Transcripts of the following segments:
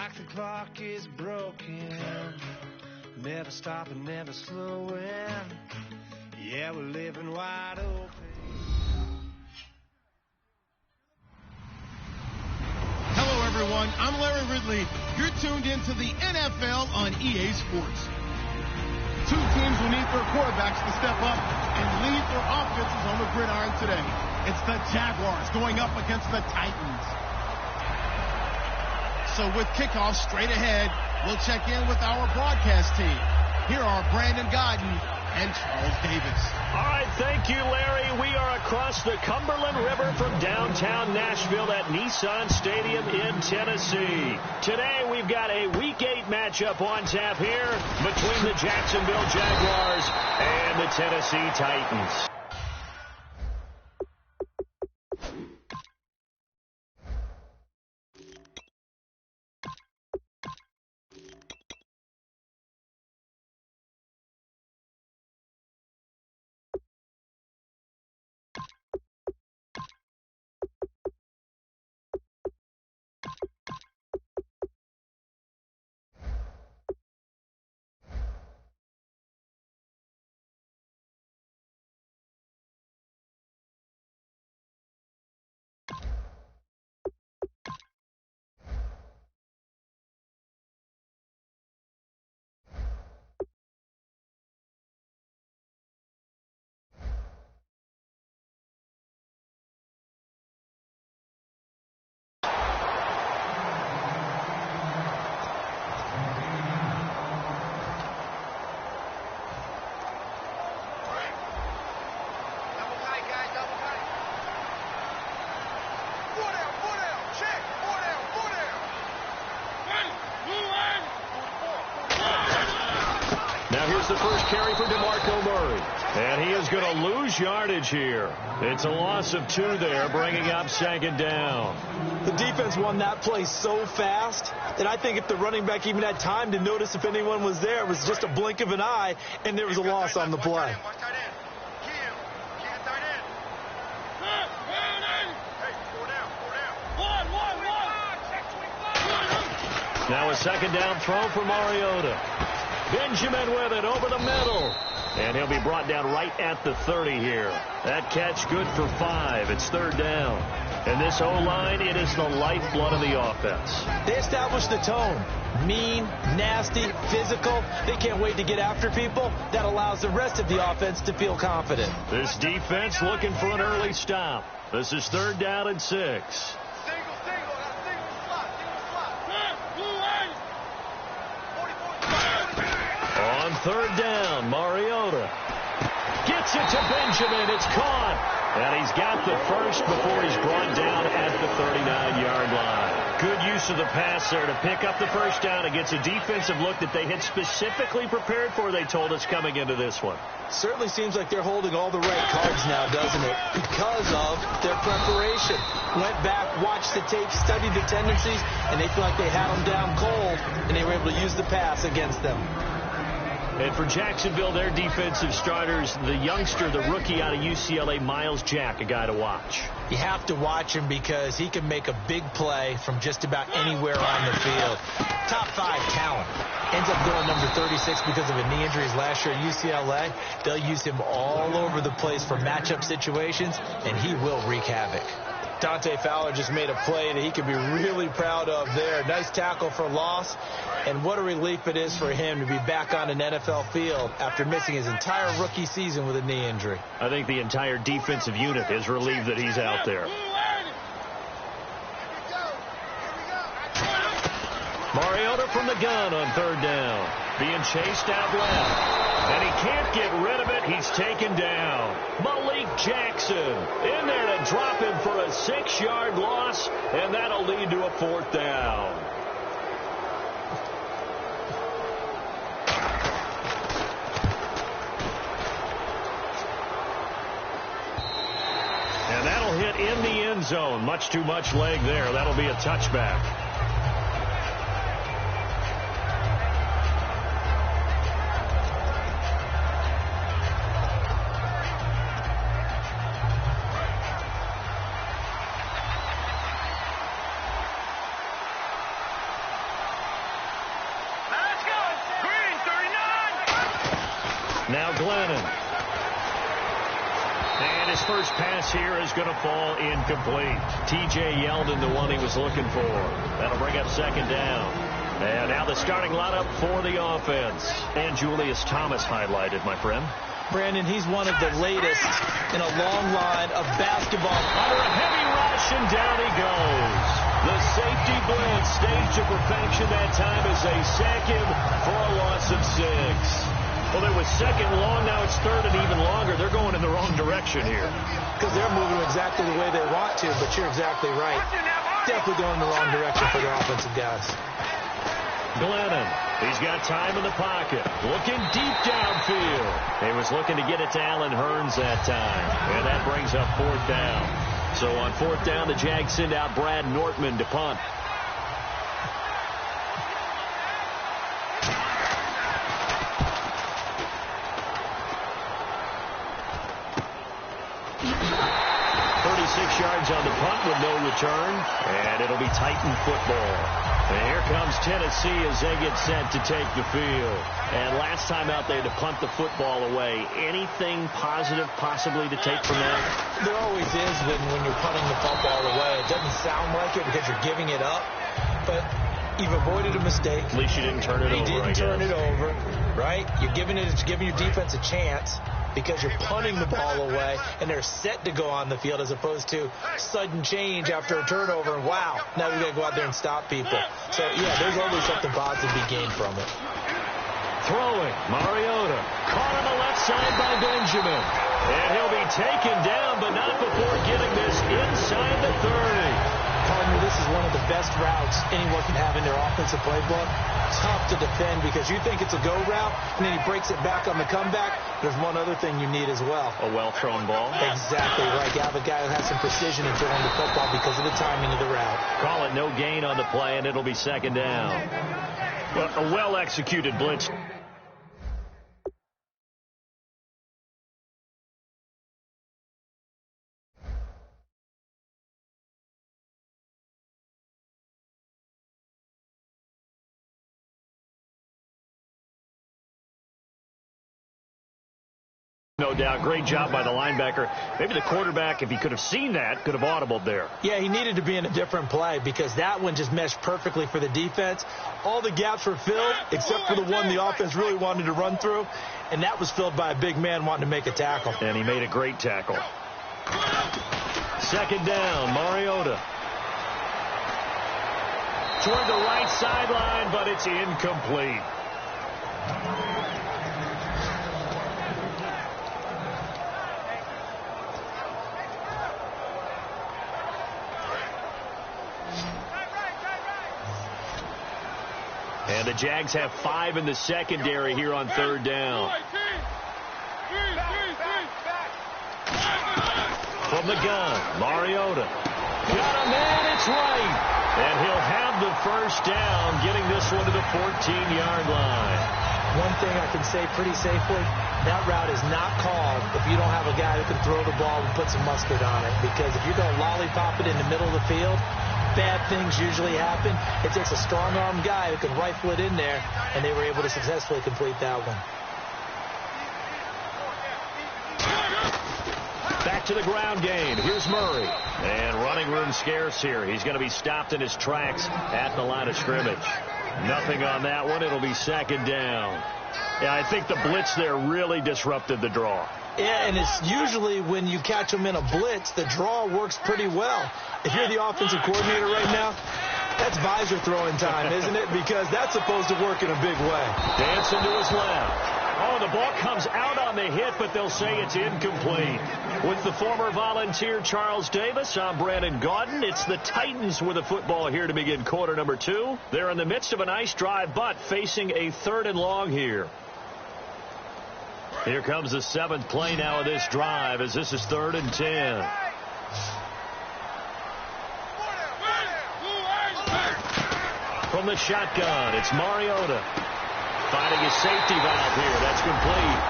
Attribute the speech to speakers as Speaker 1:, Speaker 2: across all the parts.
Speaker 1: like the clock is broken. Never stopping, never slowing. Yeah, we're living wide open.
Speaker 2: Hello, everyone. I'm Larry Ridley. You're tuned into the NFL on EA Sports. Two teams will need their quarterbacks to step up and lead their offenses on the gridiron today. It's the Jaguars going up against the Titans. So with kickoff straight ahead, we'll check in with our broadcast team. Here are Brandon Godden and Charles Davis.
Speaker 3: All right, thank you, Larry. We are across the Cumberland River from downtown Nashville at Nissan Stadium in Tennessee. Today, we've got a Week 8 matchup on tap here between the Jacksonville Jaguars and the Tennessee Titans. Here's the first carry for DeMarco Murray. And he is going to lose yardage here. It's a loss of 2 there, bringing up second down.
Speaker 4: The defense won that play so fast that I think if the running back even had time to notice if anyone was there, it was just a blink of an eye, and there was a loss on the play.
Speaker 3: Now a second down throw for Mariota. Benjamin with it over the middle. And he'll be brought down right at the 30 here. That catch good for 5. It's third down. And this O-line, it is the lifeblood of the offense.
Speaker 4: They established the tone. Mean, nasty, physical. They can't wait to get after people. That allows the rest of the offense to feel confident.
Speaker 3: This defense looking for an early stop. This is third down and 6. On third down, Mariota gets it to Benjamin. It's caught. And he's got the first before he's brought down at the 39-yard line. Good use of the pass there to pick up the first down against a defensive look that they had specifically prepared for, they told us, coming into this one.
Speaker 4: Certainly seems like they're holding all the right cards now, doesn't it? Because of their preparation. Went back, watched the tape, studied the tendencies, and they feel like they had them down cold, and they were able to use the pass against them.
Speaker 3: And for Jacksonville, their defensive starters, the youngster, the rookie out of UCLA, Miles Jack, a guy to watch.
Speaker 4: You have to watch him because he can make a big play from just about anywhere on the field. Top 5 talent. Ends up going number 36 because of a knee injury last year at UCLA. They'll use him all over the place for matchup situations, and he will wreak havoc. Dante Fowler just made a play that he can be really proud of there. Nice tackle for loss, and what a relief it is for him to be back on an NFL field after missing his entire rookie season with a knee injury.
Speaker 3: I think the entire defensive unit is relieved that he's out there. Mariota from the gun on third down. Being chased out left. And he can't get rid of it. He's taken down. Malik Jackson in there to drop him for a 6-yard loss. And that'll lead to a 4th down. And that'll hit in the end zone. Much too much leg there. That'll be a touchback. Now Glennon. And his first pass here is going to fall incomplete. T.J. Yeldon, the one he was looking for. That'll bring up second down. And now the starting lineup for the offense. And Julius Thomas highlighted, my friend.
Speaker 4: Brandon, he's one of the latest in a long line of basketball.
Speaker 3: Under a heavy rush, and down he goes. The safety blitz staged to perfection that time as they sack him for a loss of 6. Well, it was second long. Now it's third and even longer. They're going in the wrong direction here.
Speaker 4: Because they're moving exactly the way they want to, but you're exactly right. Definitely going in the wrong direction for their offensive guys.
Speaker 3: Glennon, he's got time in the pocket. Looking deep downfield. He was looking to get it to Allen Hurns that time. And that brings up fourth down. So on fourth down, the Jags send out Brad Nortman to punt. Yards on the punt with no return, and it'll be Titan football. And here comes Tennessee as they get set to take the field. And last time out they had to punt the football away. Anything positive possibly to take from that?
Speaker 4: There always is when you're punting the football away. It doesn't sound like it because you're giving it up, but you've avoided a mistake.
Speaker 3: At least you didn't turn it over.
Speaker 4: You didn't turn it over, right? You're giving your defense a chance, because you're punting the ball away, and they're set to go on the field as opposed to sudden change after a turnover, and wow, now we've got to go out there and stop people. So, yeah, there's always something positive to be gained from it.
Speaker 3: Throwing, Mariota. Caught on the left side by Benjamin. And he'll be taken down, but not before getting this inside the 30.
Speaker 4: Partner, this is one of the best routes anyone can have in their offensive playbook. Tough to defend because you think it's a go route, and then he breaks it back on the comeback. There's one other thing you need as well.
Speaker 3: A well-thrown ball?
Speaker 4: Exactly right. You have a guy who has some precision in throwing the football because of the timing of the route.
Speaker 3: Call it no gain on the play, and it'll be second down. Well, a well-executed blitz. No doubt. Great job by the linebacker. Maybe the quarterback, if he could have seen that, could have audibled there.
Speaker 4: Yeah, he needed to be in a different play because that one just meshed perfectly for the defense. All the gaps were filled except for the one the offense really wanted to run through, and that was filled by a big man wanting to make a tackle.
Speaker 3: And he made a great tackle. Second down, Mariota. Toward the right sideline, but it's incomplete. And the Jags have 5 in the secondary here on third down. From the gun, Mariota. Got a man, it's right. And he'll have the first down, getting this one to the 14-yard line.
Speaker 4: One thing I can say pretty safely, that route is not called if you don't have a guy who can throw the ball and put some mustard on it. Because if you're going to lollipop it in the middle of the field, bad things usually happen. It takes a strong-arm guy who can rifle it in there, and they were able to successfully complete that one.
Speaker 3: Back to the ground game. Here's Murray. And running room scarce here. He's going to be stopped in his tracks at the line of scrimmage. Nothing on that one. It'll be second down. Yeah, I think the blitz there really disrupted the draw.
Speaker 4: Yeah, and it's usually when you catch them in a blitz, the draw works pretty well. If you're the offensive coordinator right now, that's visor throwing time, isn't it? Because that's supposed to work in a big way.
Speaker 3: Dancing to his left. Oh, the ball comes out on the hit, but they'll say it's incomplete. With the former Volunteer Charles Davis, I'm Brandon Gaudin. It's the Titans with the football here to begin quarter number 2. They're in the midst of a nice drive, but facing a 3rd and long here. Here comes the 7th play now of this drive as this is 3rd and 10. From the shotgun, it's Mariota. Finding his safety valve here. That's complete.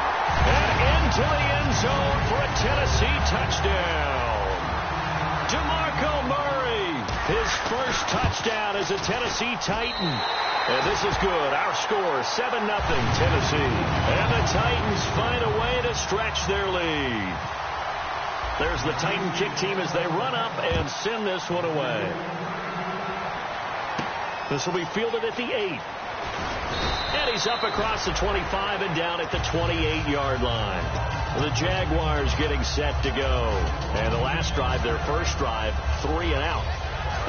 Speaker 3: And into the end zone for a Tennessee touchdown. DeMarco Murray His first touchdown as a Tennessee Titan. And this is good. Our score, 7-0 Tennessee. And the Titans find a way to stretch their lead. There's the Titan kick team as they run up and send this one away. This will be fielded at the 8. And he's up across the 25 and down at the 28-yard line. The Jaguars getting set to go. And the last drive, their first drive, 3 and out.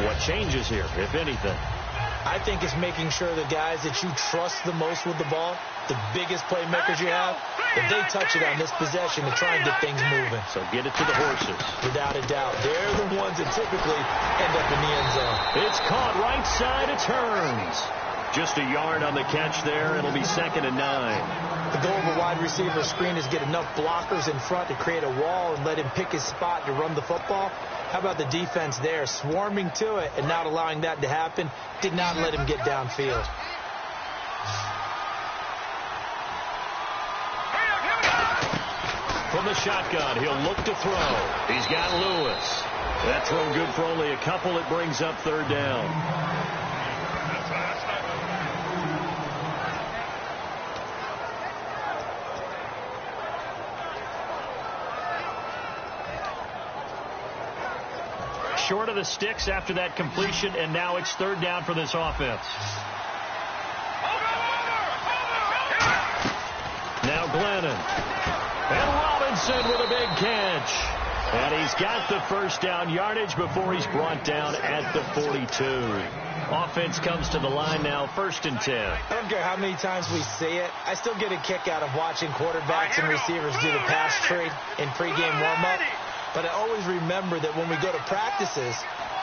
Speaker 3: What changes here, if anything?
Speaker 4: I think it's making sure the guys that you trust the most with the ball, the biggest playmakers you have, that they touch it on this possession to try and get things moving.
Speaker 3: So get it to the horses.
Speaker 4: Without a doubt. They're the ones that typically end up in the end zone.
Speaker 3: It's caught right side. It turns. Just a yard on the catch there. It'll be 2nd and 9.
Speaker 4: The goal of a wide receiver screen is get enough blockers in front to create a wall and let him pick his spot to run the football. How about the defense there? Swarming to it and not allowing that to happen. Did not let him get downfield.
Speaker 3: From the shotgun, he'll look to throw. He's got Lewis. That throw good for only a couple. It brings up 3rd down. Short of the sticks after that completion, and now it's 3rd down for this offense. Now Glennon. And Robinson with a big catch. And he's got the first down yardage before he's brought down at the 42. Offense comes to the line now, 1st and 10.
Speaker 4: I don't care how many times we see it. I still get a kick out of watching quarterbacks and receivers do the pass trade in pregame warm-up. But I always remember that when we go to practices,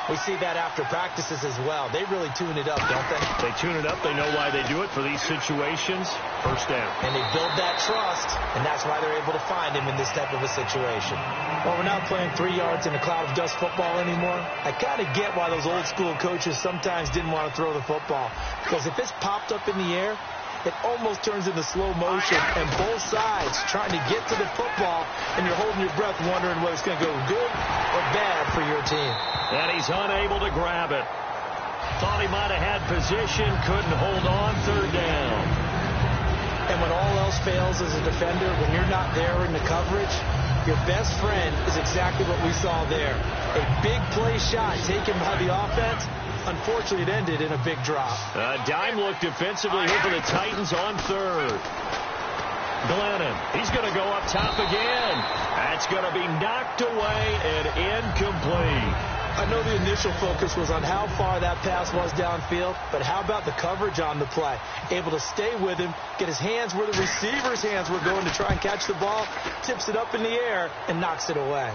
Speaker 4: we see that after practices as well. They really tune it up, don't they?
Speaker 3: They tune it up. They know why they do it for these situations. 1st down.
Speaker 4: And they build that trust, and that's why they're able to find him in this type of a situation. Well, we're not playing 3 yards in a cloud of dust football anymore. I kind of get why those old school coaches sometimes didn't want to throw the football. Because if it's popped up in the air, it almost turns into slow motion, and both sides trying to get to the football, and you're holding your breath wondering whether it's going to go good or bad for your team.
Speaker 3: And he's unable to grab it. Thought he might have had position, couldn't hold on. 3rd down.
Speaker 4: And when all else fails as a defender, when you're not there in the coverage, your best friend is exactly what we saw there. A big play shot taken by the offense. Unfortunately, it ended in a big drop.
Speaker 3: Dime look defensively here for the Titans on 3rd. Glennon, he's going to go up top again. That's going to be knocked away and incomplete.
Speaker 4: I know the initial focus was on how far that pass was downfield, but how about the coverage on the play? Able to stay with him, get his hands where the receiver's hands were going to try and catch the ball, tips it up in the air, and knocks it away.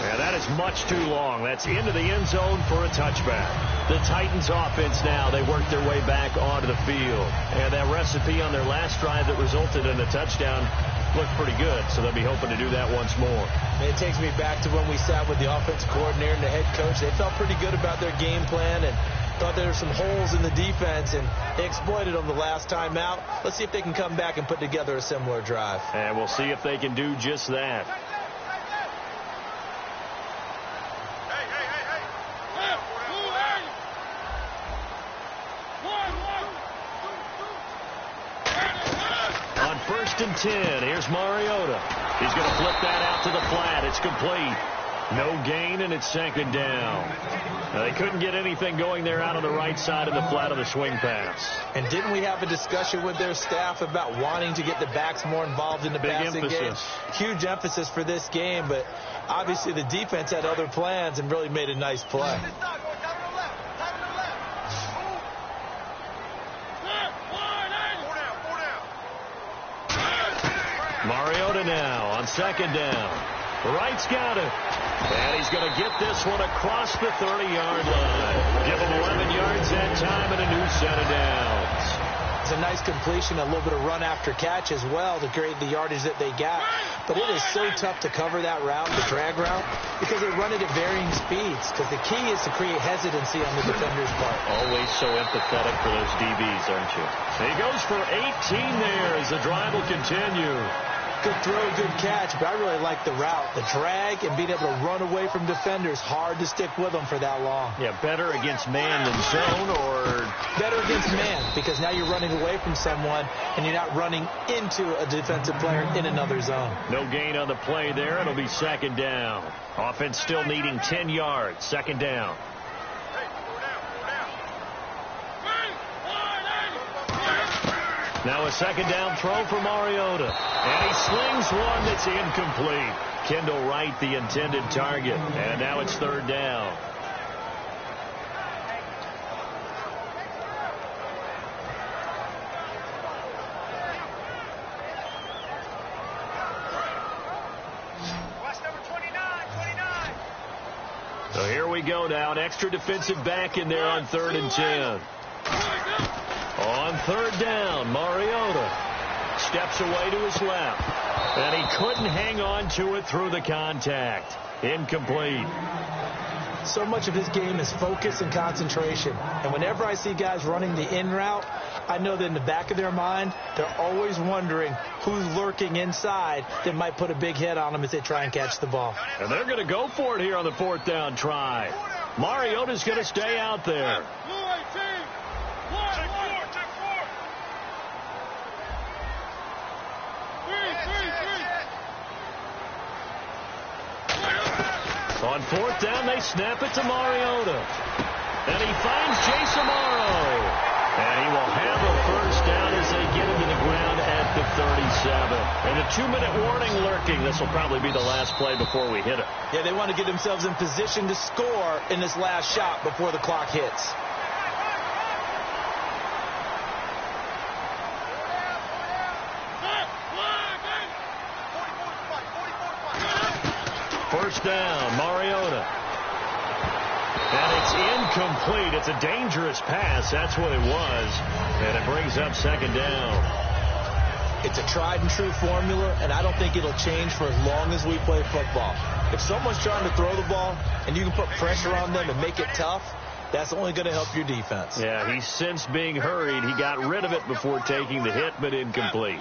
Speaker 3: Yeah, that is much too long. That's into the end zone for a touchback. The Titans offense now, they work their way back onto the field. And that recipe on their last drive that resulted in a touchdown looked pretty good, so they'll be hoping to do that once more.
Speaker 4: It takes me back to when we sat with the offensive coordinator and the head coach. They felt pretty good about their game plan and thought there were some holes in the defense, and they exploited them the last time out. Let's see if they can come back and put together a similar drive.
Speaker 3: And we'll see if they can do just that. On 1st and 10, here's Mariota. He's going to flip that out to the flat. It's complete. No gain, and it's 2nd down. They couldn't get anything going there out on the right side of the flat of the swing pass.
Speaker 4: And didn't we have a discussion with their staff about wanting to get the backs more involved in the passing game? Huge emphasis for this game, but obviously the defense had other plans and really made a nice play.
Speaker 3: Mariota now on 2nd down. Wright's got it. And he's going to get this one across the 30-yard line. Give him 11 yards that time and a new set of downs.
Speaker 4: It's a nice completion, a little bit of run after catch as well to create the yardage that they got. But it is so tough to cover that route, the drag route, because they run it at varying speeds. Because the key is to create hesitancy on the defender's part.
Speaker 3: Always so empathetic for those DBs, aren't you? He goes for 18 there as the drive will continue.
Speaker 4: Good throw, good catch, but I really like the route. The drag and being able to run away from defenders, hard to stick with them for that long.
Speaker 3: Yeah, better against man than zone, or?
Speaker 4: Better against man, because now you're running away from someone and you're not running into a defensive player in another zone.
Speaker 3: No gain on the play there. It'll be second down. Offense still needing 10 yards. Second down. Now a second down throw for Mariota. And he slings one that's incomplete. Kendall Wright, the intended target. And now it's third down. So here we go now. An extra defensive back in there on 3rd and 10. On third down, Mariota steps away to his left. And he couldn't hang on to it through the contact. Incomplete.
Speaker 4: So much of his game is focus and concentration. And whenever I see guys running the in route, I know that in the back of their mind, they're always wondering who's lurking inside that might put a big hit on them as they try and catch the ball.
Speaker 3: And they're going to go for it here on the 4th down try. Mariota's going to stay out there. On 4th down, they snap it to Mariota. And he finds Jace Amaro. And he will have a first down as they get him to the ground at the 37. And a 2-minute warning lurking. This will probably be the last play before we hit it.
Speaker 4: Yeah, they want to get themselves in position to score in this last shot before the clock hits.
Speaker 3: First down, Mariota. And it's incomplete. It's a dangerous pass. That's what it was. And it brings up second down.
Speaker 4: It's a tried and true formula, and I don't think it'll change for as long as we play football. If someone's trying to throw the ball and you can put pressure on them and make it tough, that's only going to help your defense.
Speaker 3: Yeah, he's since being hurried. He got rid of it before taking the hit, but incomplete.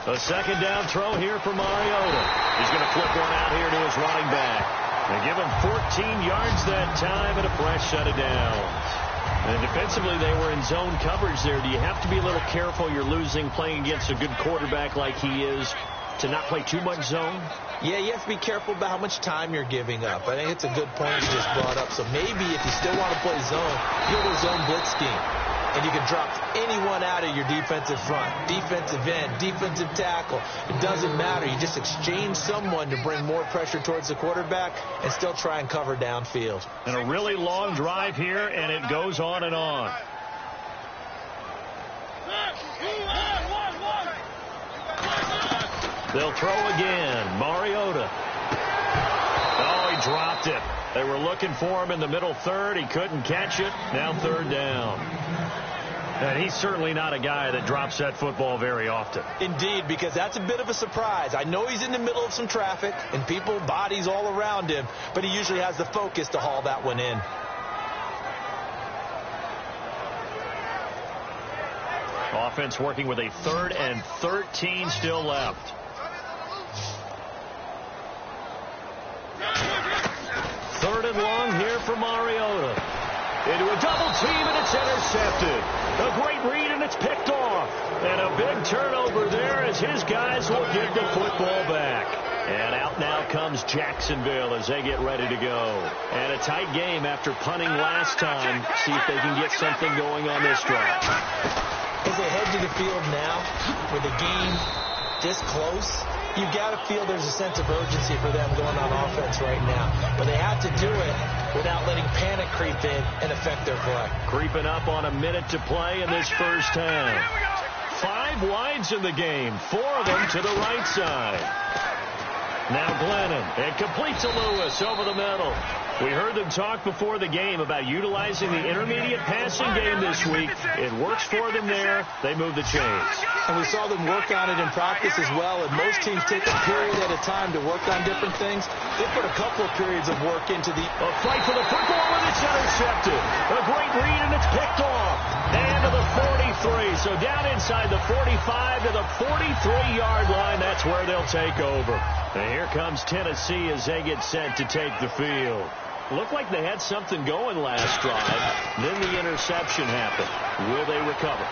Speaker 3: A second down throw here for Mariota. He's going to flip one out here to his running back. And give him 14 yards that time and a fresh set of downs. And defensively, they were in zone coverage there. Do you have to be a little careful? You're losing playing against a good quarterback like he is to not play too much zone?
Speaker 4: Yeah, you have to be careful about how much time you're giving up. I think it's a good point you just brought up. So maybe if you still want to play zone, go to a zone blitz scheme. And you can drop anyone out of your defensive front, defensive end, defensive tackle. It doesn't matter. You just exchange someone to bring more pressure towards the quarterback and still try and cover downfield.
Speaker 3: And a really long drive here, and it goes on and on. They'll throw again. Mariota. Oh, he dropped it. They were looking for him in the middle third. He couldn't catch it. Now third down. And he's certainly not a guy that drops that football very often.
Speaker 4: Indeed, because that's a bit of a surprise. I know he's in the middle of some traffic and people, bodies all around him, but he usually has the focus to haul that one in.
Speaker 3: Offense working with a 3rd and 13 still left. Third and long here for Mariota. Into a double team, and it's intercepted. A great read, and it's picked off. And a big turnover there as his guys will get the football back. And out now comes Jacksonville as they get ready to go. And a tight game after punting last time. See if they can get something going on this drive.
Speaker 4: As they head to the field now, with the game this close, you've got to feel there's a sense of urgency for them going on offense right now. But they have to do it without letting panic creep in and affect their play.
Speaker 3: Creeping up on a minute to play in this first half. 5 wides in the game, 4 of them to the right side. Now Glennon, and complete to Lewis over the middle. We heard them talk before the game about utilizing the intermediate passing game this week. It works for them there. They move the chains.
Speaker 4: And we saw them work on it in practice as well. And most teams take a period at a time to work on different things. They put a couple of periods of work into the...
Speaker 3: A fight for the football, and it's intercepted. A great read, and it's picked off. And to the 43. So down inside the 45 to the 43-yard line. That's where they'll take over. And here comes Tennessee as they get set to take the field. Looked like they had something going last drive. Then the interception happened. Will they recover?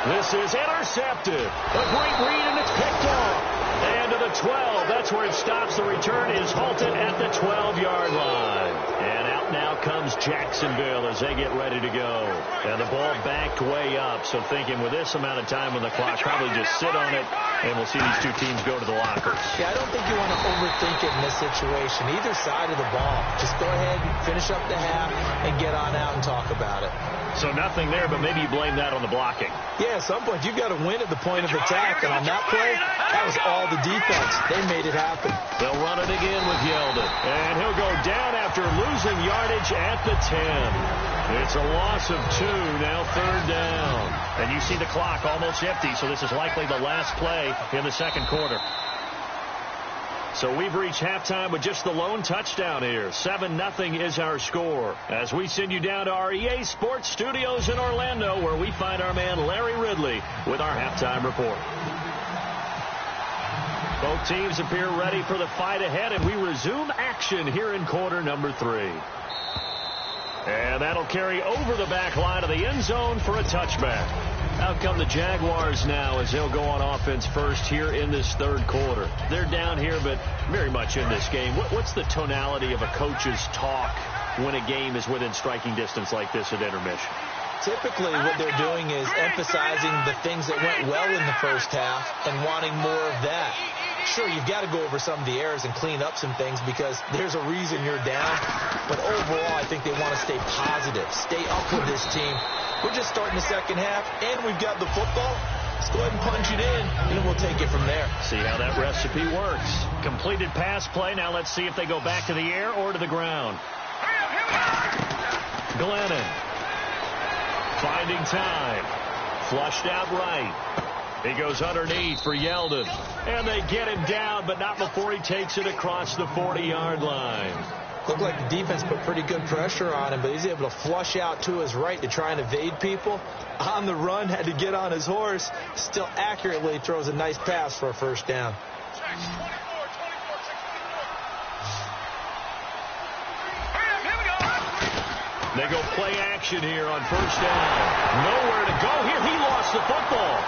Speaker 3: This is intercepted. A great read, and it's picked off. And to the 12. That's where it stops. The return is halted at the 12-yard line. And out now comes Jacksonville as they get ready to go. And the ball backed way up. So thinking with this amount of time on the clock, probably just sit on it, and we'll see these two teams go to the lockers.
Speaker 4: Yeah, I don't think you want to overthink it in this situation. Either side of the ball. Just go ahead and finish up the half and get on out and talk about it.
Speaker 3: So nothing there, but maybe you blame that on the blocking.
Speaker 4: Yeah, at some point you've got to win at the point of attack. And on that play, that was all the defense. They made it happen.
Speaker 3: They'll run it again with Yeldon. And he'll go down after losing yardage at the 10. It's a loss of 2, now third down. And you see the clock almost empty, so this is likely the last play in the second quarter. So we've reached halftime with just the lone touchdown here. 7-0 is our score. As we send you down to our EA Sports Studios in Orlando, where we find our man Larry Ridley with our halftime report. Both teams appear ready for the fight ahead, and we resume action here in quarter number 3. And that'll carry over the back line of the end zone for a touchback. Out come the Jaguars now as they'll go on offense first here in this third quarter. They're down here, but very much in this game. What's the tonality of a coach's talk when a game is within striking distance like this at intermission?
Speaker 4: Typically what they're doing is emphasizing the things that went well in the first half and wanting more of that. Sure, you've got to go over some of the errors and clean up some things because there's a reason you're down. But overall, I think they want to stay positive, stay up with this team. We're just starting the second half, and we've got the football. Let's go ahead and punch it in, and we'll take it from there.
Speaker 3: See how that recipe works. Completed pass play. Now let's see if they go back to the air or to the ground. Glennon. Finding time. Flushed out right. He goes underneath for Yeldon. And they get him down, but not before he takes it across the 40-yard line.
Speaker 4: Looked like the defense put pretty good pressure on him, but he's able to flush out to his right to try and evade people. On the run, had to get on his horse. Still accurately throws a nice pass for a first down.
Speaker 3: They go play action here on first down. Nowhere to go here. He lost the football.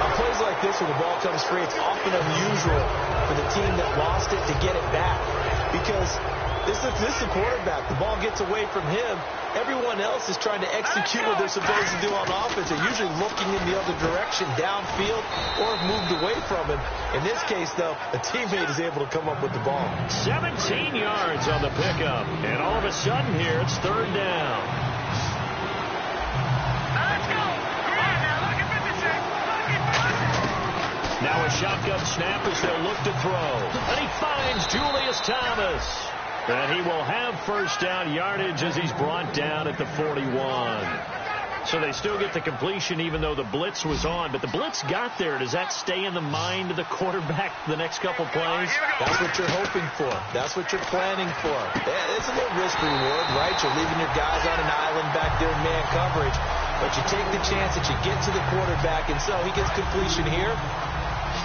Speaker 4: On plays like this where the ball comes free, it's often unusual for the team that lost it to get it back. Because this is the quarterback. The ball gets away from him. Everyone else is trying to execute what they're supposed to do on offense. They're usually looking in the other direction, downfield, or have moved away from him. In this case, though, a teammate is able to come up with the ball.
Speaker 3: 17 yards on the pickup. And all of a sudden here, it's third down.
Speaker 5: Let's go. Now look at 56.
Speaker 3: Now a shotgun snap as they'll look to throw. And he finds Julius Thomas. And he will have first down yardage as he's brought down at the 41. So they still get the completion even though the blitz was on. But the blitz got there. Does that stay in the mind of the quarterback the next couple plays?
Speaker 4: That's what you're hoping for. That's what you're planning for. It's a little risk reward, right? You're leaving your guys on an island back there in man coverage. But you take the chance that you get to the quarterback. And so he gets completion here.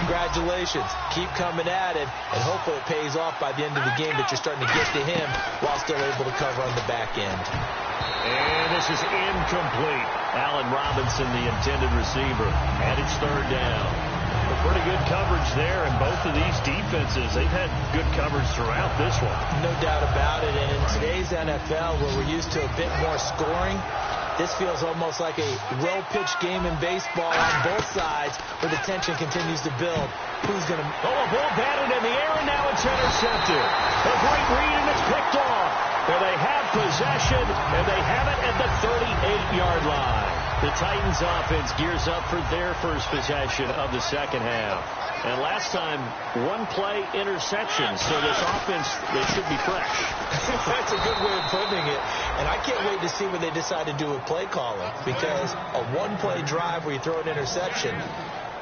Speaker 4: Congratulations. Keep coming at it, and hopefully it pays off by the end of the game that you're starting to get to him while still able to cover on the back end.
Speaker 3: And this is incomplete. Allen Robinson, the intended receiver, and it's third down. Pretty good coverage there, and both of these defenses, they've had good coverage throughout this one.
Speaker 4: No doubt about it, and in today's NFL, where we're used to a bit more scoring, this feels almost like a well-pitched game in baseball on both sides where the tension continues to build. Who's going to...
Speaker 3: Oh, a ball batted in the air, and now it's intercepted. A great read, and it's picked off. And they have possession, and they have it at the 38-yard line. The Titans offense gears up for their first possession of the second half. And last time, one-play interception. So this offense, they should be fresh.
Speaker 4: That's a good way of putting it. And I can't wait to see what they decide to do with play calling. Because a one-play drive where you throw an interception,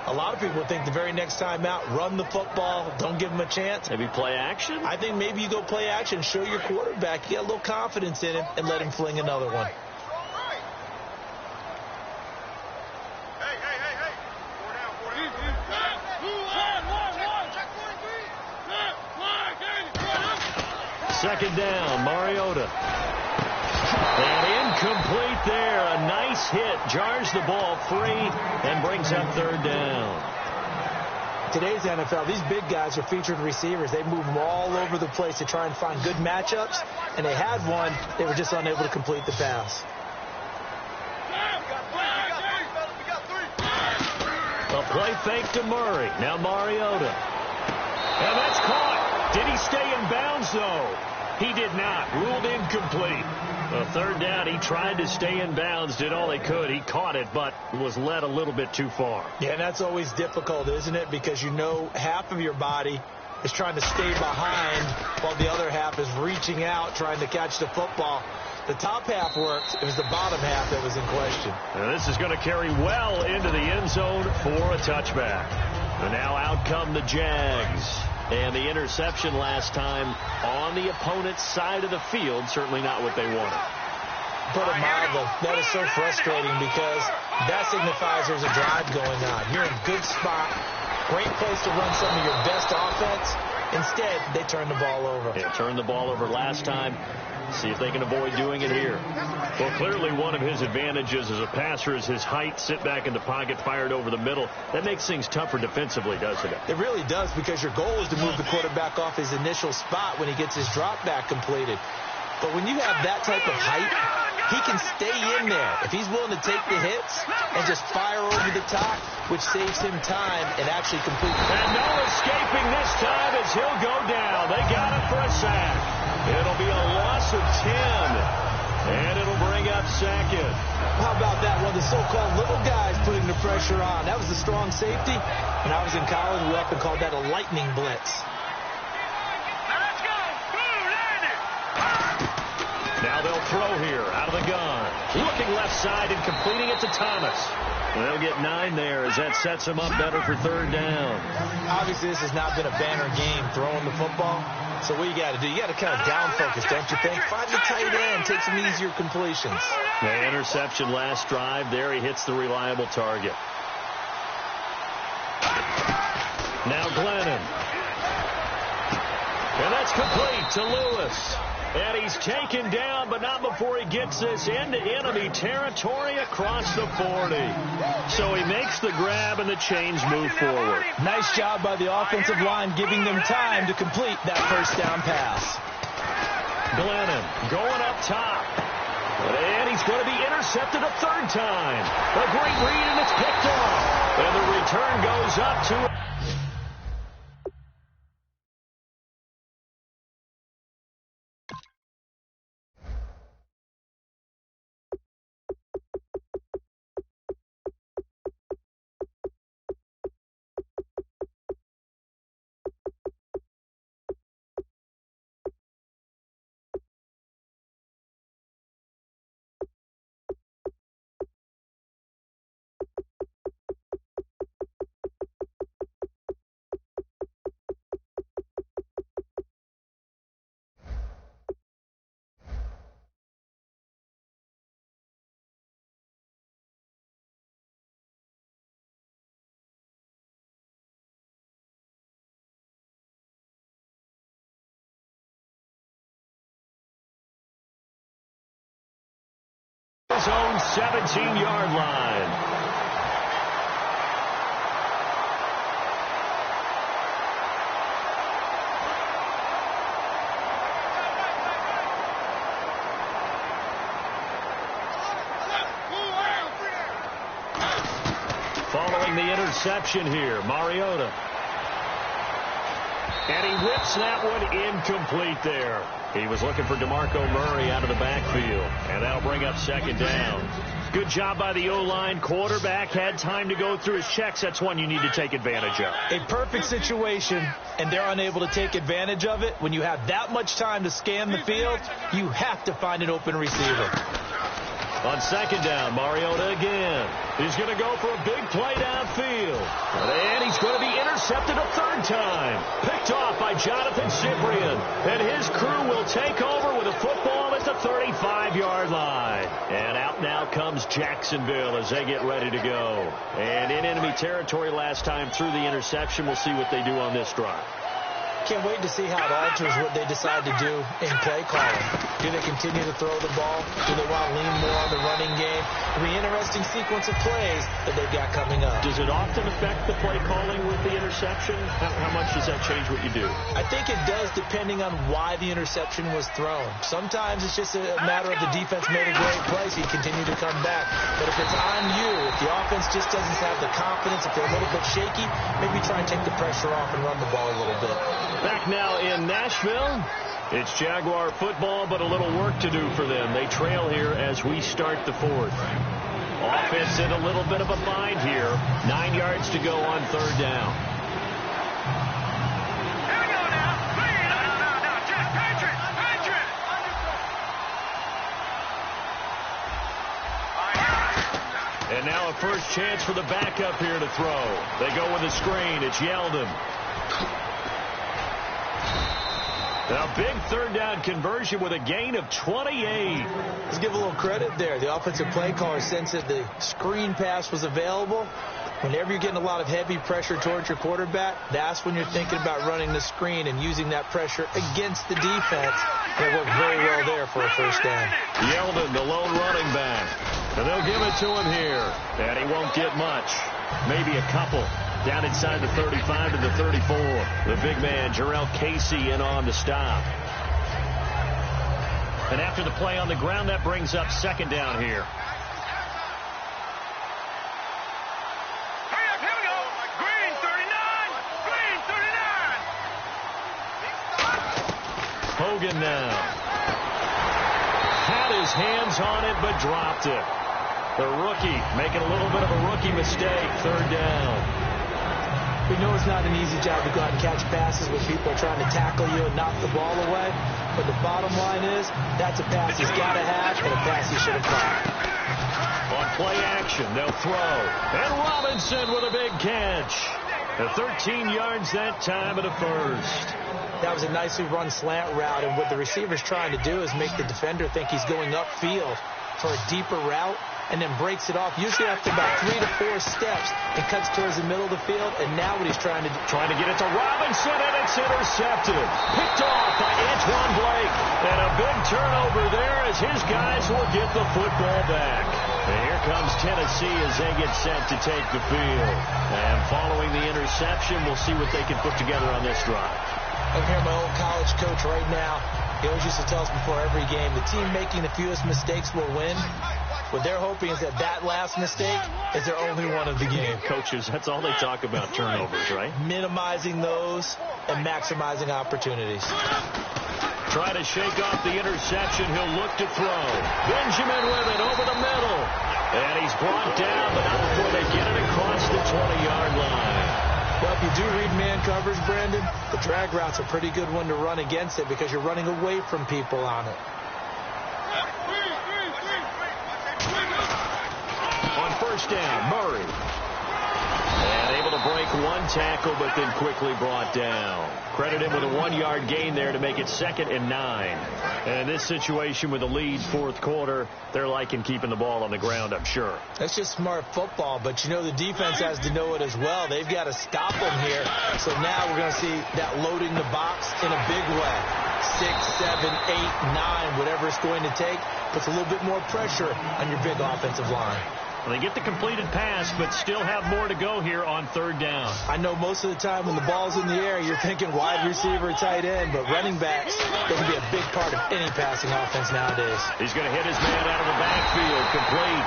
Speaker 4: a lot of people think the very next time out, run the football, don't give them a chance.
Speaker 3: Maybe play action?
Speaker 4: I think maybe you go play action, show your quarterback, you got a little confidence in him, and let him fling another one.
Speaker 3: Second down, Mariota. And incomplete there. A nice hit. Jars the ball free and brings up third down.
Speaker 4: Today's NFL, these big guys are featured receivers. They move them all over the place to try and find good matchups. And they had one. They were just unable to complete the pass.
Speaker 3: A play fake to Murray. Now Mariota. And that's caught. Did he stay in bounds, though? He did not. Ruled incomplete. A third down, he tried to stay in bounds, did all he could. He caught it, but was led a little bit too far.
Speaker 4: Yeah, and that's always difficult, isn't it? Because you know half of your body is trying to stay behind while the other half is reaching out, trying to catch the football. The top half worked. It was the bottom half that was in question.
Speaker 3: And this is going to carry well into the end zone for a touchback. And now out come the Jags. And the interception last time on the opponent's side of the field, certainly not what they wanted.
Speaker 4: Put it mildly, that is so frustrating because that signifies there's a drive going on. You're in a good spot, great place to run some of your best offense. Instead, they turn the ball over.
Speaker 3: They turned the ball over last time. See if they can avoid doing it here. Well, clearly one of his advantages as a passer is his height. Sit back in the pocket, fired over the middle. That makes things tougher defensively, doesn't it?
Speaker 4: It really does, because your goal is to move the quarterback off his initial spot when he gets his drop back completed. But when you have that type of height, he can stay in there if he's willing to take the hits and just fire over the top, which saves him time and actually complete.
Speaker 3: And no escaping this time as he'll go down. They got him for a sack. It'll be a loss of 10, and it'll bring up second.
Speaker 4: How about that? One of the so-called little guys putting the pressure on. That was a strong safety. When I was in college, we often called that a lightning blitz.
Speaker 3: Now they'll throw here out of the gun. Looking left side and completing it to Thomas. And they'll get 9 there as that sets them up better for third down.
Speaker 4: Obviously, this has not been a banner game throwing the football. So what you got to do, you got to kind of down focus, don't you think? Find the tight end, take some easier completions.
Speaker 3: The interception last drive. There he hits the reliable target. Now Glennon. And that's complete to Lewis. And he's taken down, but not before he gets this into enemy territory across the 40. So he makes the grab and the chains move forward.
Speaker 4: Nice job by the offensive line, giving them time to complete that first down pass.
Speaker 3: Glennon going up top. And he's going to be intercepted a third time. A great read, and it's picked off. And the return goes up to... His own 17-yard line. Following the interception here, Mariota. And he whips that one incomplete there. He was looking for DeMarco Murray out of the backfield. And that'll bring up second down. Good job by the O-line. Quarterback had time to go through his checks. That's one you need to take advantage of.
Speaker 4: A perfect situation, and they're unable to take advantage of it. When you have that much time to scan the field, you have to find an open receiver.
Speaker 3: On second down, Mariota again. He's going to go for a big play downfield. And he's going to be intercepted a third time. Picked off by Jonathan Cyprien. And his crew will take over with a football at the 35-yard line. And out now comes Jacksonville as they get ready to go. And in enemy territory last time through the interception. We'll see what they do on this drive.
Speaker 4: Can't wait to see how it alters what they decide to do in play calling. Do they continue to throw the ball? Do they want to lean more on the running game? It'll be an interesting sequence of plays that they've got coming up.
Speaker 3: Does it often affect the play calling with the interception? How much does that change what you do?
Speaker 4: I think it does depending on why the interception was thrown. Sometimes it's just a matter of the defense made a great play, so you continue to come back. But if it's on you, if the offense just doesn't have the confidence, if they're a little bit shaky, maybe try and take the pressure off and run the ball a little bit.
Speaker 3: Back now in Nashville, it's Jaguar football, but a little work to do for them. They trail here as we start the fourth. Offense in a little bit of a bind here. 9 yards to go on third down.
Speaker 5: Here we go now. No, just Patrick.
Speaker 3: And now a first chance for the backup here to throw. They go with a screen. It's Yeldon. Now, big third down conversion with a gain of 28.
Speaker 4: Let's give a little credit there. The offensive play caller sensed that the screen pass was available. Whenever you're getting a lot of heavy pressure towards your quarterback, that's when you're thinking about running the screen and using that pressure against the defense. It worked very well there for a first down.
Speaker 3: Yeldon, the lone running back. And they'll give it to him here. And he won't get much. Maybe a couple. Down inside the 35 to the 34. The big man, Jarrell Casey, in on the stop. And after the play on the ground, that brings up second down here.
Speaker 5: Hurry up, here we go. Green 39.
Speaker 3: Hogan now. Had his hands on it, but dropped it. The rookie making a little bit of a rookie mistake. Third down.
Speaker 4: We know it's not an easy job to go out and catch passes when people are trying to tackle you and knock the ball away. But the bottom line is, that's a pass he's got to have and a pass he should have caught.
Speaker 3: On play action, they'll throw. And Robinson with a big catch. The 13 yards that time of the first.
Speaker 4: That was a nicely run slant route, and what the receiver's trying to do is make the defender think he's going upfield for a deeper route, and then breaks it off, usually after about 3 to 4 steps, and cuts towards the middle of the field. And now what he's trying to get it to Robinson, and it's intercepted. Picked off by Antoine Blake.
Speaker 3: And a big turnover there as his guys will get the football back. And here comes Tennessee as they get set to take the field. And following the interception, we'll see what they can put together on this drive.
Speaker 4: I'm here, my old college coach right now. He always used to tell us before every game, the team making the fewest mistakes will win. What they're hoping is that last mistake is their only one of the game.
Speaker 3: Coaches, that's all they talk about, turnovers, right?
Speaker 4: Minimizing those and maximizing opportunities.
Speaker 3: Try to shake off the interception. He'll look to throw. Benjamin with it over the middle. And he's brought down, but not before they get it across the 20-yard line.
Speaker 4: Well, if you do read man coverage, Brandon, the drag route's a pretty good one to run against it because you're running away from people on it.
Speaker 3: On first down, Murray. And able to break one tackle, but then quickly brought down. Credit him with a 1-yard gain there to make it 2nd and 9. And in this situation with a lead fourth quarter, they're liking keeping the ball on the ground, I'm sure.
Speaker 4: That's just smart football, but you know the defense has to know it as well. They've got to stop them here. So now we're going to see that loading the box in a big way. 6, 7, 8, 9, whatever it's going to take, puts a little bit more pressure on your big offensive line.
Speaker 3: Well, they get the completed pass, but still have more to go here on third down.
Speaker 4: I know most of the time when the ball's in the air, you're thinking wide receiver, tight end, but running backs, they can be a big part of any passing offense nowadays.
Speaker 3: He's going to hit his man out of the backfield, complete.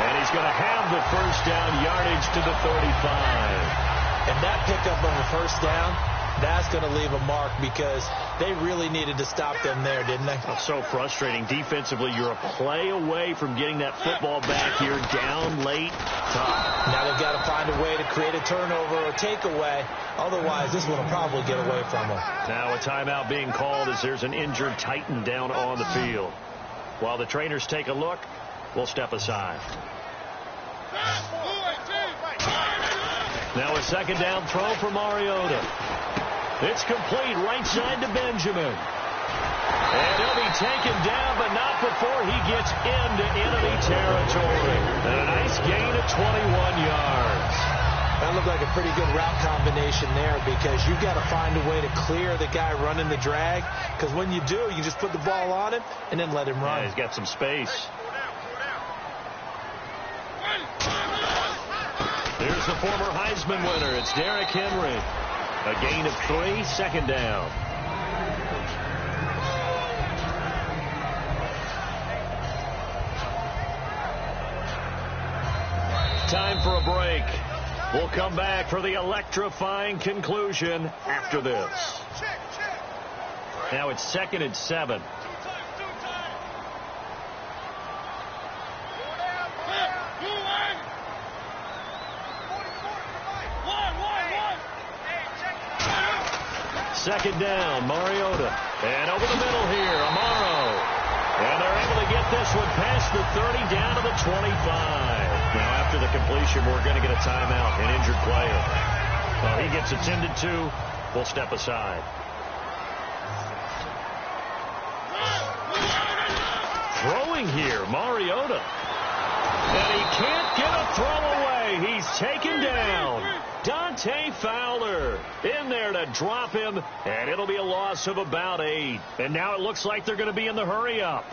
Speaker 3: And he's going to have the first down yardage to the 35.
Speaker 4: And that pickup of a first down That's going to leave a mark because they really needed to stop them there, didn't they?
Speaker 3: Oh, so frustrating. Defensively, you're a play away from getting that football back here, down late, tough.
Speaker 4: Now they've got to find a way to create a turnover or takeaway. Otherwise, this one will probably get away from them.
Speaker 3: Now a timeout being called as there's an injured Titan down on the field. While the trainers take a look, we'll step aside. Now a second down throw for Mariota. It's complete right side to Benjamin. And he'll be taken down, but not before he gets into enemy territory. And a nice gain of 21 yards.
Speaker 4: That looked like a pretty good route combination there because you've got to find a way to clear the guy running the drag. Because when you do, you just put the ball on him and then let him run.
Speaker 3: Yeah, he's got some space. Here's the former Heisman winner. It's Derrick Henry. A gain of 3, second down. Time for a break. We'll come back for the electrifying conclusion after this. Now it's 2nd and 7. Second down, Mariota. And over the middle here, Amaro. And they're able to get this one past the 30 down to the 25. Now after the completion, we're going to get a timeout, an injured player. Well, he gets attended to. We'll step aside. Throwing here, Mariota. And he can't get a throw away. He's taken down. Dante Fowler in there to drop him, and it'll be a loss of about 8. And now it looks like they're going to be in the hurry-up.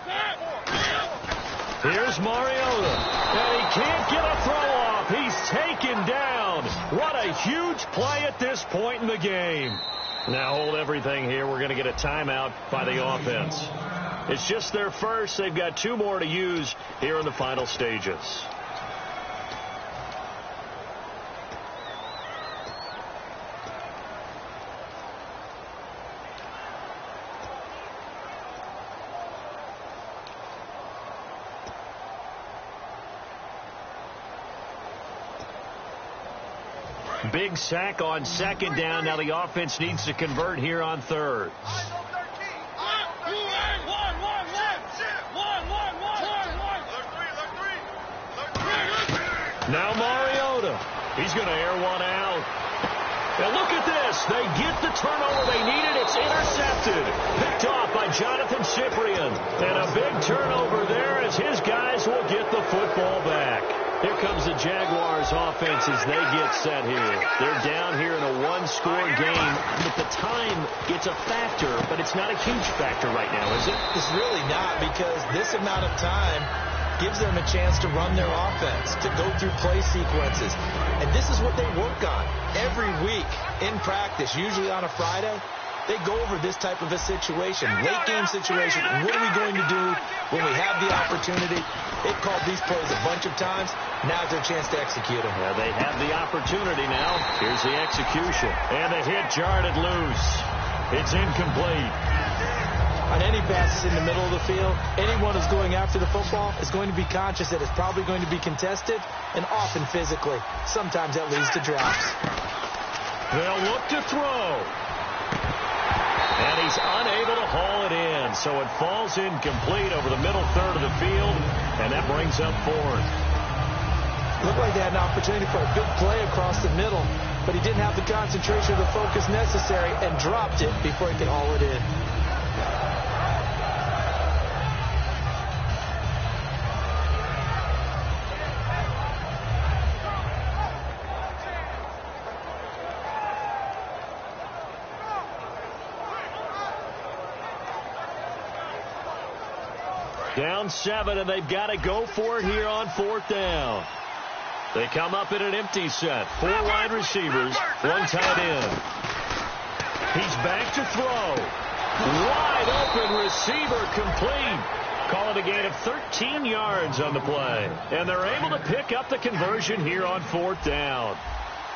Speaker 3: Here's Mariota, and he can't get a throw off. He's taken down. What a huge play at this point in the game. Now hold everything here. We're going to get a timeout by the offense. It's just their first. They've got 2 more to use here in the final stages. Big sack on second down. Now the offense needs to convert here on third. Now Mariota. He's going to air one out. Now look at this. They get the turnover they needed. It's intercepted. Picked off by Jonathan Cyprien. And a big turnover there as his guys will get the football back. Here comes the Jaguars offense as they get set here. They're down here in a 1-score game. But the time, it's a factor, but it's not a huge factor right now, is it?
Speaker 4: It's really not, because this amount of time gives them a chance to run their offense, to go through play sequences. And this is what they work on every week in practice, usually on a Friday. They go over this type of a situation, late game situation. What are we going to do when we have the opportunity? They've called these plays a bunch of times. Now's their chance to execute them.
Speaker 3: Well, they have the opportunity now. Here's the execution. And the hit jarred it loose. It's incomplete.
Speaker 4: On any passes in the middle of the field, anyone who's going after the football is going to be conscious that it's probably going to be contested, and often physically. Sometimes that leads to drops.
Speaker 3: They'll look to throw. And he's unable to haul it in, so it falls incomplete over the middle third of the field, and that brings up 4th.
Speaker 4: Looked like they had an opportunity for a big play across the middle, but he didn't have the concentration or the focus necessary and dropped it before he could haul it in.
Speaker 3: Down 7, and they've got to go for it here on 4th down. They come up in an empty set. 4 wide receivers, 1 tight end. He's back to throw. Wide open receiver complete. Call it a gain of 13 yards on the play. And they're able to pick up the conversion here on 4th down.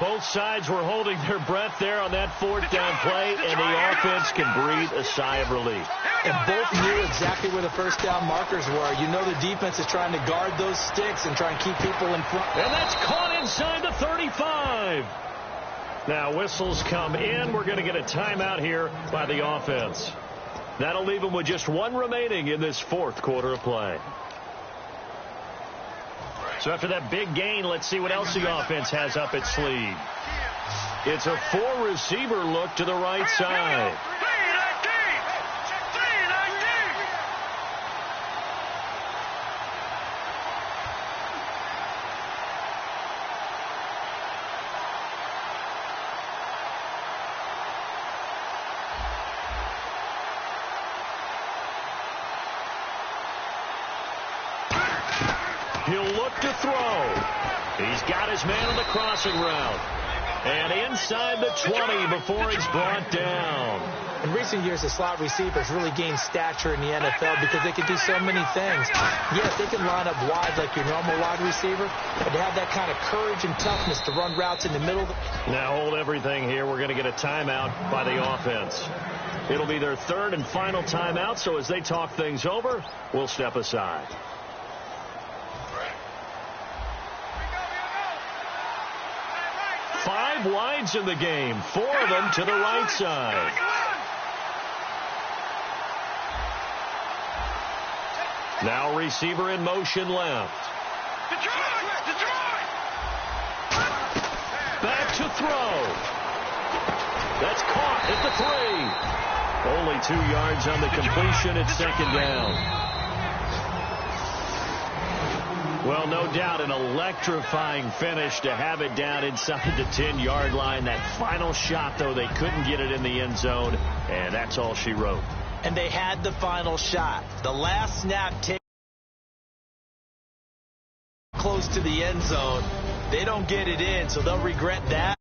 Speaker 3: Both sides were holding their breath there on that fourth down play, and the offense can breathe a sigh of relief.
Speaker 4: And both knew exactly where the first down markers were. You know the defense is trying to guard those sticks and try and keep people in front.
Speaker 3: And that's caught inside the 35. Now whistles come in. We're going to get a timeout here by the offense. That'll leave them with just one remaining in this fourth quarter of play. So after that big gain, let's see what else the offense has up its sleeve. It's a four-receiver look to the right side. He'll look to throw. He's got his man on the crossing route. And inside the 20 before he's brought down.
Speaker 4: In recent years, the slot receivers really gained stature in the NFL because they can do so many things. Yes, they can line up wide like your normal wide receiver, but to have that kind of courage and toughness to run routes in the middle.
Speaker 3: Now hold everything here. We're going to get a timeout by the offense. It'll be their third and final timeout, so as they talk things over, we'll step aside. Five wides in the game, four of them to the right side. Now receiver in motion left. Back to throw. That's caught at the 3. Only 2 yards on the completion at second down. Well, no doubt an electrifying finish to have it down inside the 10-yard line. That final shot, though, they couldn't get it in the end zone, and that's all she wrote.
Speaker 4: And they had the final shot. The last snap close to the end zone. They don't get it in, so they'll regret that.